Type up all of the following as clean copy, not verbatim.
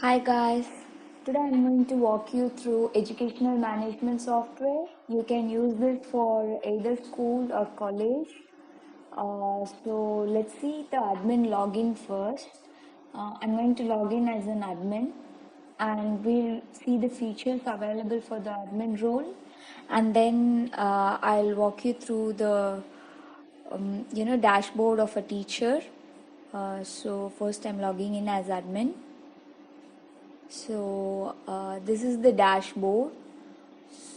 Hi guys, today I'm going to walk you through educational management software. You can use this for either school or college. So let's see the admin login first. I'm going to log in as an admin and we'll see the features available for the admin role, and then I'll walk you through the dashboard of a teacher. So first I'm logging in as admin. So this is the dashboard.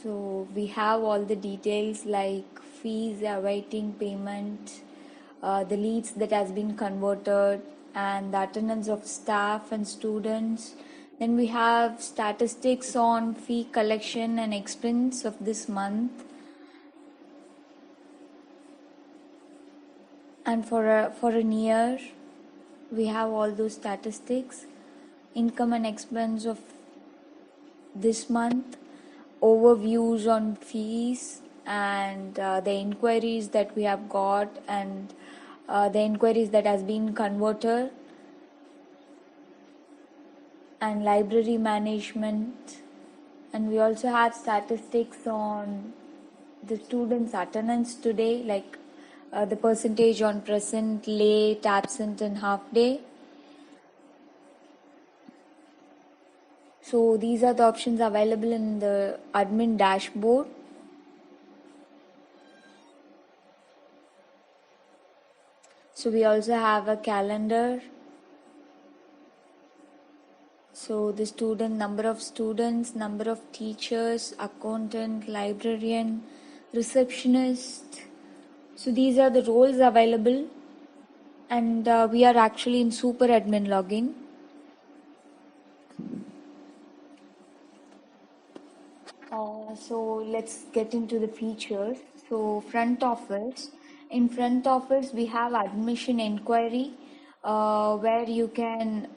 So we have all the details like fees awaiting payment, the leads that has been converted, and the attendance of staff and students. Then we have statistics on fee collection and expense of this month. And for an year, we have all those statistics, income and expense of this month, overviews on fees, and the inquiries that we have got, and the inquiries that has been converted, and library management. And we also have statistics on the students attendance today, like the percentage on present, late, absent and half day. So these are the options available in the admin dashboard. So we also have a calendar. So the student, number of students, number of teachers, accountant, librarian, receptionist. So these are the roles available, and we are actually in super admin login. So let's get into the features. So front office. In front office, we have admission inquiry, where you can,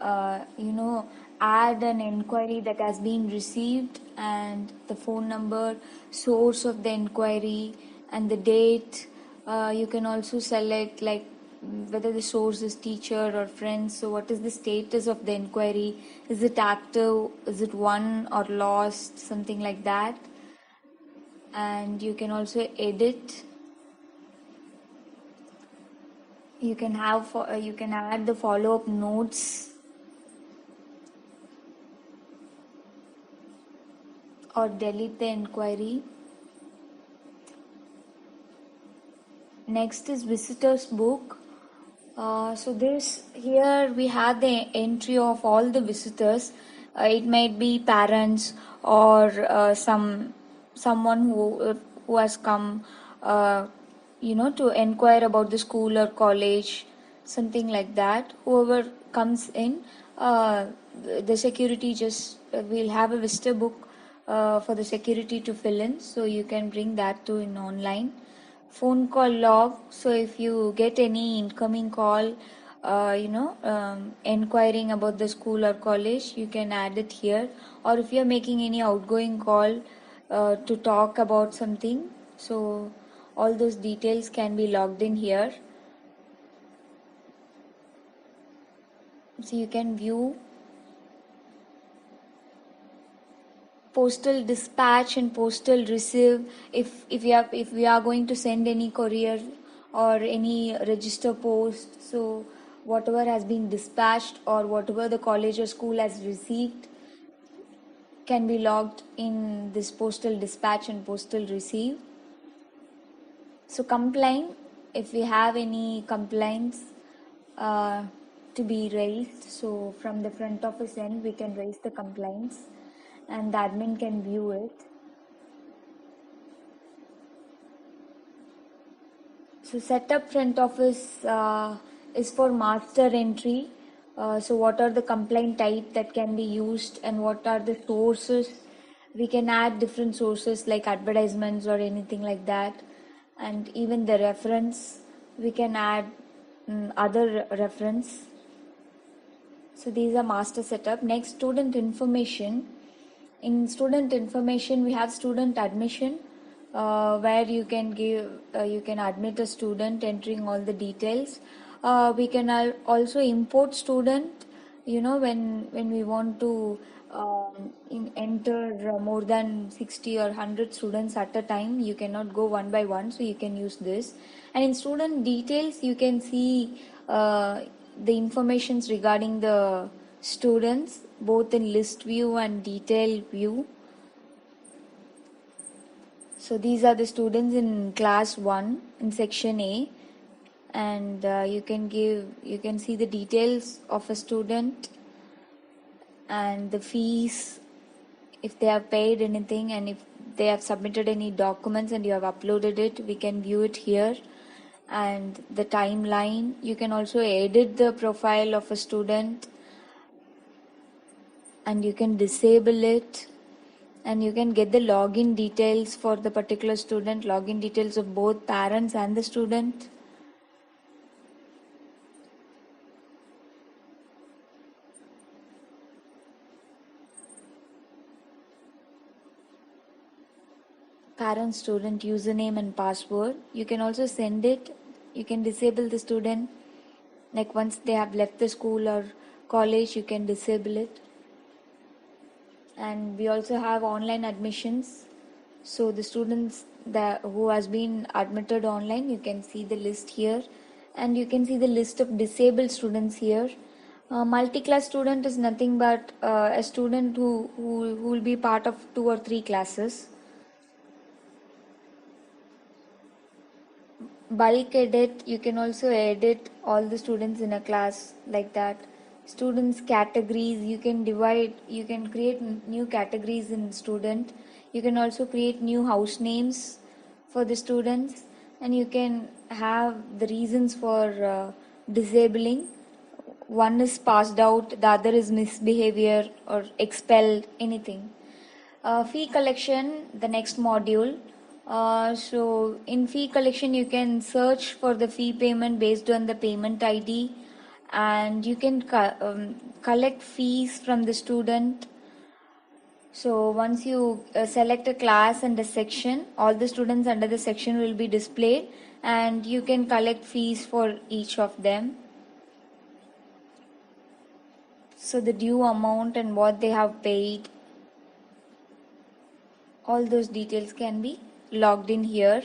add an inquiry that has been received, and the phone number, source of the inquiry, and the date. You can also select like whether the source is teacher or friends. So what is the status of the inquiry? Is it active? Is it won or lost? Something like that. And you can also edit. You can you can add the follow-up notes or delete the inquiry. Next is visitors book. So this here we have the entry of all the visitors. It might be parents or someone who has come, to inquire about the school or college, something like that. Whoever comes in, the security just we'll have a visitor book for the security to fill in. So you can bring that to in online. Phone call log. So if you get any incoming call, inquiring about the school or college, you can add it here. Or if you're making any outgoing call to talk about something, so all those details can be logged in here. So you can view postal dispatch and postal receive. If we are going to send any courier or any register post, so whatever has been dispatched or whatever the college or school has received can be logged in this postal dispatch and postal receive. So complaint, if we have any complaints to be raised, so from the front office end we can raise the complaints and the admin can view it. So setup front office is for master entry. So what are the complaint type that can be used and what are the sources? We can add different sources like advertisements or anything like that, and even the reference we can add other reference. So these are master setup. Next, student information. In student information, we have student admission, where you can admit a student entering all the details. We can also import student when we want to enter more than 60 or 100 students at a time, you cannot go one by one, so you can use this. And in student details you can see the informations regarding the students both in list view and detail view. So these are the students in class 1 in section A, and you can see the details of a student and the fees, if they have paid anything, and if they have submitted any documents and you have uploaded it, we can view it here. And the timeline, you can also edit the profile of a student, and you can disable it, and you can get the login details for the particular student, login details of both parents and the student. Parent student username and password, you can also send it. You can disable the student, like once they have left the school or college, you can disable it. And we also have online admissions, so the students that who has been admitted online, you can see the list here, and you can see the list of disabled students here. Multi-class student is nothing but a student who will be part of 2 or 3 classes. Bulk edit, you can also edit all the students in a class like that. Students categories, you can create new categories in student. You can also create new house names for the students, and you can have the reasons for disabling. One is passed out, the other is misbehavior or expelled, anything. Fee collection, the next module. So in fee collection, you can search for the fee payment based on the payment ID, and you can collect fees from the student. So once you select a class and a section, all the students under the section will be displayed, and you can collect fees for each of them. So the due amount and what they have paid, all those details can be logged in here.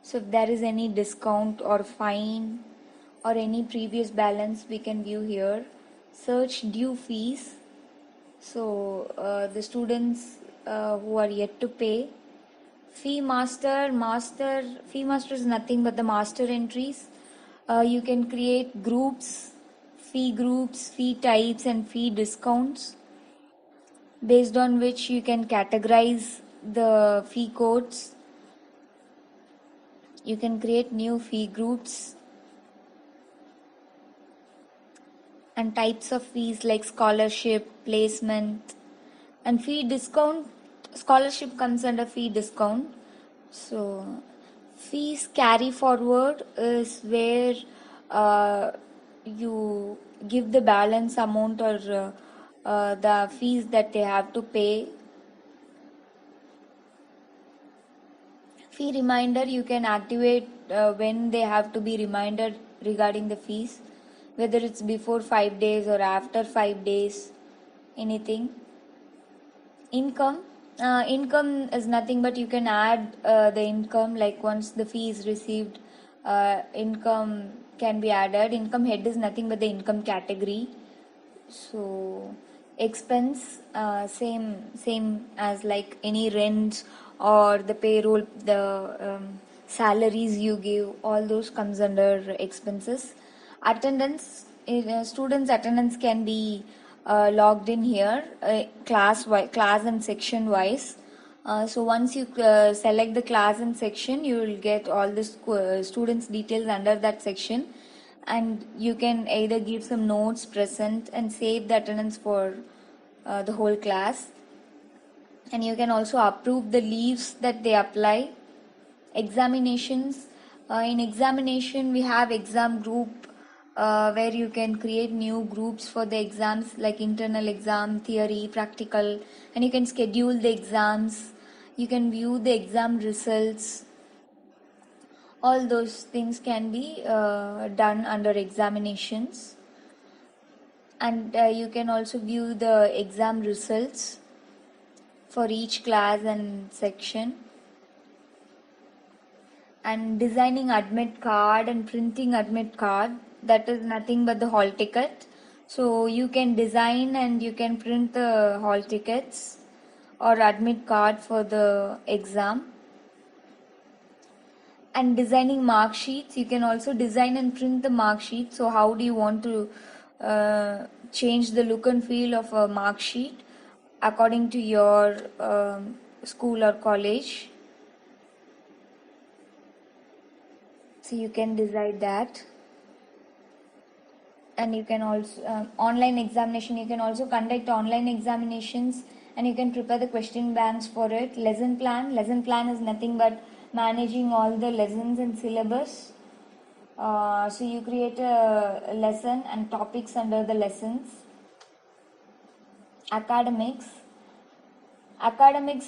So if there is any discount or fine or any previous balance, we can view here. Search due fees. So the students who are yet to pay. Fee master is nothing but the master entries. You can create groups, fee types, and fee discounts, based on which you can categorize the fee codes. You can create new fee groups and types of fees like scholarship, placement, and fee discount. Scholarship comes under fee discount. So fees carry forward is where you give the balance amount or the fees that they have to pay. Fee reminder, you can activate when they have to be reminded regarding the fees, whether it's before 5 days or after 5 days, anything. Income is nothing but you can add the income, like once the fee is received, income can be added. Income head is nothing but the income category. So expense, same as like any rents or the payroll, the salaries you give, all those comes under expenses. Attendance, students attendance can be logged in here, class and section wise. So once you select the class and section, you will get all the students details under that section, and you can either give some notes present and save the attendance for the whole class. And you can also approve the leaves that they apply. Examinations, in examination we have exam group, where you can create new groups for the exams like internal exam, theory, practical, and you can schedule the exams. You can view the exam results. All those things can be done under examinations. And you can also view the exam results for each class and section. And designing admit card and printing admit card, that is nothing but the hall ticket. So you can design and you can print the hall tickets or admit card for the exam. And designing mark sheets, you can also design and print the mark sheet. So how do you want to change the look and feel of a mark sheet according to your school or college? So you can decide that. And you can also online examination, you can also conduct online examinations, and you can prepare the question banks for it. Lesson plan is nothing but managing all the lessons and syllabus. So you create a lesson and topics under the lessons. Academics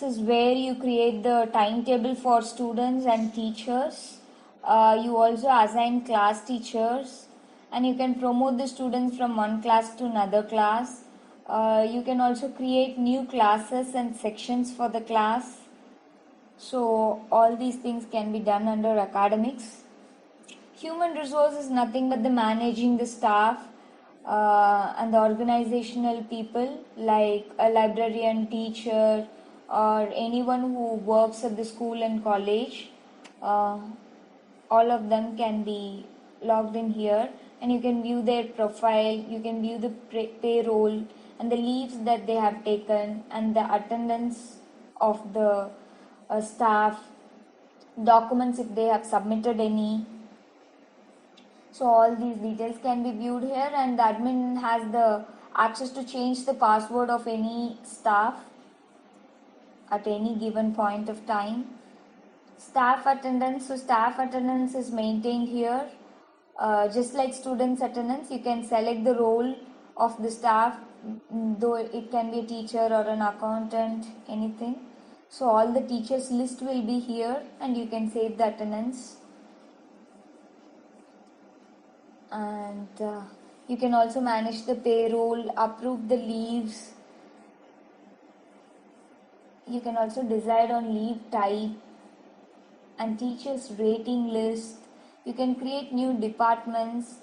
is where you create the timetable for students and teachers. You also assign class teachers, and you can promote the students from one class to another class. You can also create new classes and sections for the class. So all these things can be done under academics. Human resource is nothing but the managing the staff and the organizational people, like a librarian, teacher, or anyone who works at the school and college. Uh, all of them can be logged in here, and you can view their profile, you can view the payroll and the leaves that they have taken, and the attendance of the staff, documents if they have submitted any. So all these details can be viewed here, and the admin has the access to change the password of any staff at any given point of time. Staff attendance, so staff attendance is maintained here. Just like students attendance, you can select the role of the staff, though it can be a teacher or an accountant, anything. So all the teachers list will be here, and you can save the attendance. And you can also manage the payroll, approve the leaves. You can also decide on leave type and teachers rating list. You can create new departments.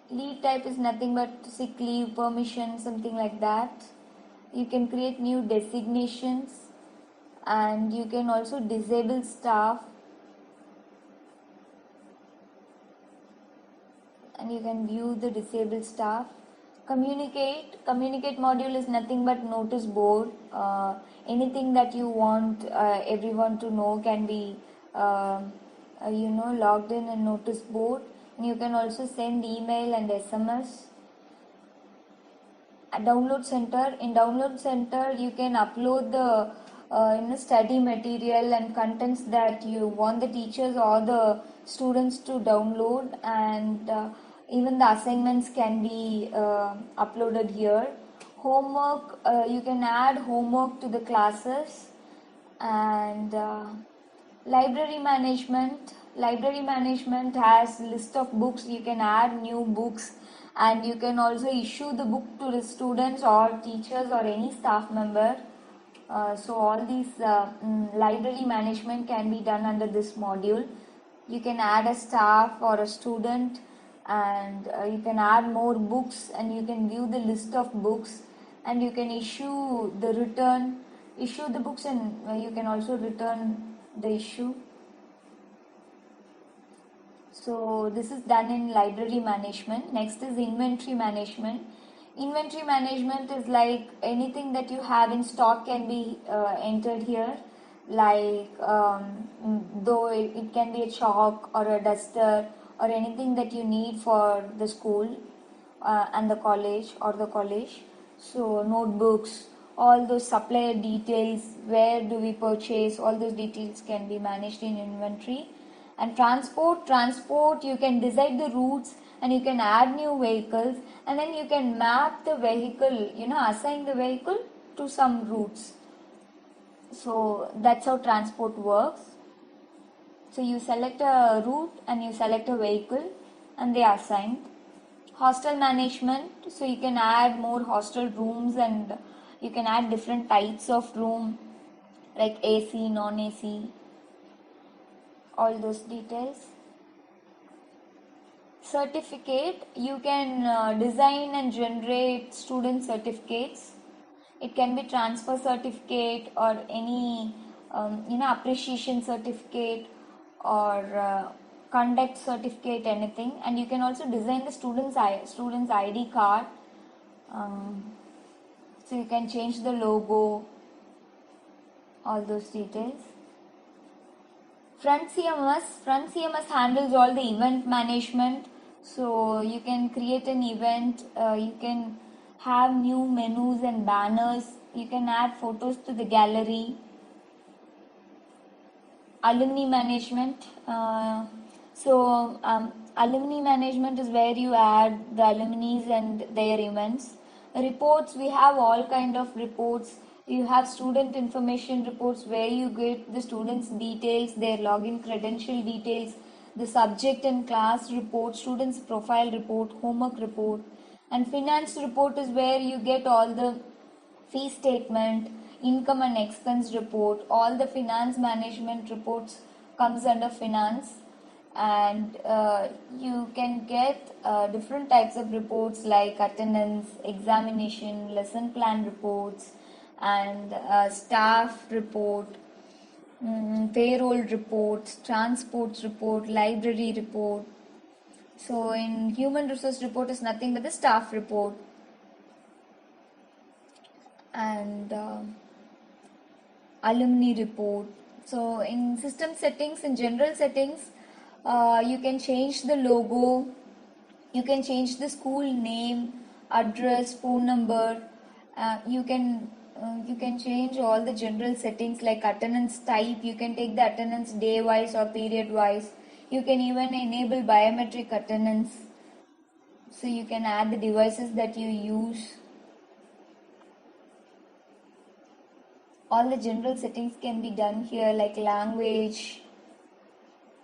Leave type is nothing but sick leave, permission, something like that. You can create new designations, and you can also disable staff, and you can view the disabled staff. Communicate module is nothing but notice board. Anything that you want everyone to know can be logged in notice board. And you can also send email and SMS. A download center, in download center you can upload the study material and contents that you want the teachers or the students to download, and even the assignments can be uploaded here. Homework, you can add homework to the classes. And library management has list of books. You can add new books, and you can also issue the book to the students or teachers or any staff member. So all these library management can be done under this module. You can add a staff or a student, and you can add more books, and you can view the list of books, and you can issue the books, and you can also return the issue. So this is done in library management. Next is inventory management. Inventory management is like anything that you have in stock can be entered here, like though it can be a chalk or a duster or anything that you need for the school and the college or the college. So notebooks, all those supplier details, where do we purchase, all those details can be managed in inventory. And transport, you can decide the routes, and you can add new vehicles, and then you can map the vehicle, assign the vehicle to some routes. So that's how transport works. So you select a route and you select a vehicle and they are assigned. Hostel management, so you can add more hostel rooms and you can add different types of room like AC, non-AC, all those details. Certificate, you can design and generate student certificates. It can be transfer certificate or any appreciation certificate or conduct certificate, anything. And you can also design the student's ID card. So you can change the logo, all those details. Front CMS handles all the event management. So you can create an event, you can have new menus and banners, you can add photos to the gallery. Alumni management. Alumni management is where you add the alumni and their events. Reports, we have all kind of reports. You have student information reports where you get the students' details, their login credential details, the subject and class report, students' profile report, homework report. And finance report is where you get all the fee statement, income and expense report, all the finance management reports comes under finance. And you can get different types of reports like attendance, examination, lesson plan reports, and staff report, payroll reports, transports report, library report. So in human resource report is nothing but the staff report. And alumni report. So in system settings, in general settings, you can change the logo, you can change the school name, address, phone number. You can change all the general settings like attendance type. You can take the attendance day wise or period wise. You can even enable biometric attendance. So you can add the devices that you use. All the general settings can be done here, like language,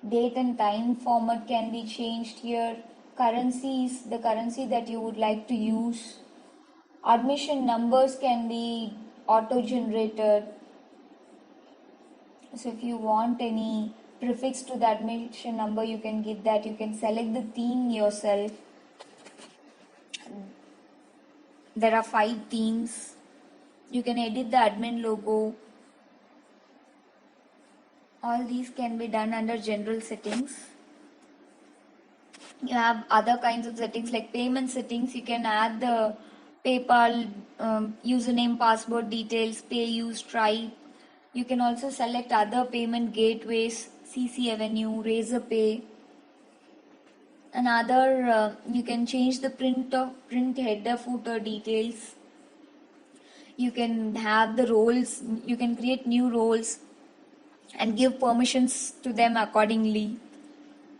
date and time format can be changed here, currencies, the currency that you would like to use, admission numbers can be auto generated. So if you want any prefix to the admission number, you can give that. You can select the theme yourself. There are 5 themes. You can edit the admin logo. All these can be done under general settings. You have other kinds of settings like payment settings. You can add the PayPal username, password details, PayU, Stripe. You can also select other payment gateways, CC Avenue, Razorpay. Another, you can change the print header footer details. You can have the roles, you can create new roles and give permissions to them accordingly.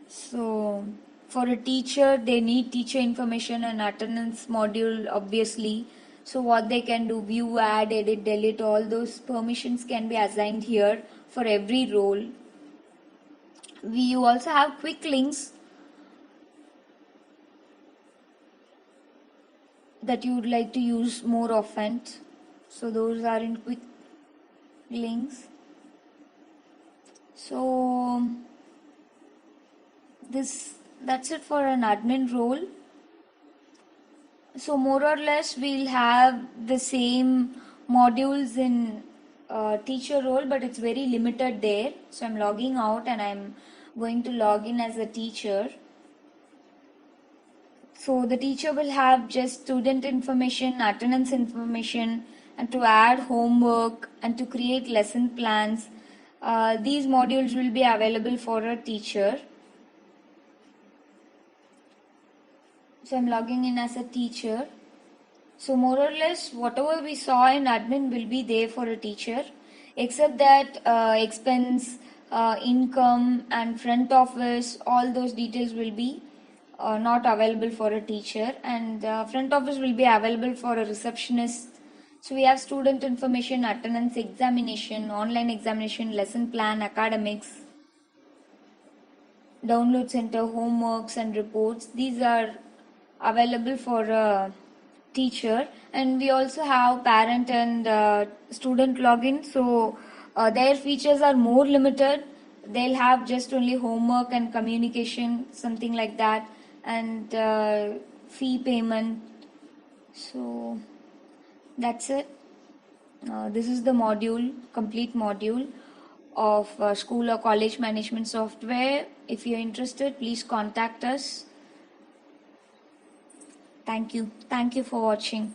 So for a teacher, they need teacher information and attendance module, obviously. So what they can do, view, add, edit, delete, all those permissions can be assigned here for every role. You also have quick links that you would like to use more often. So those are in quick links. So that's it for an admin role. So more or less we'll have the same modules in teacher role, but it's very limited there. So I'm logging out and I'm going to log in as a teacher. So the teacher will have just student information, attendance information, and to add homework and to create lesson plans. These modules will be available for a teacher. So I'm logging in as a teacher. So more or less whatever we saw in admin will be there for a teacher, except that expense, income and front office, all those details will be not available for a teacher, and front office will be available for a receptionist. So we have student information, attendance, examination, online examination, lesson plan, academics. download center, homeworks and reports. These are available for a teacher, and we also have parent and student login. So their features are more limited. They'll have just only homework and communication, something like that, and fee payment. So that's it. This is the module, complete module of school or college management software. If you're interested, please contact us. Thank you. Thank you for watching.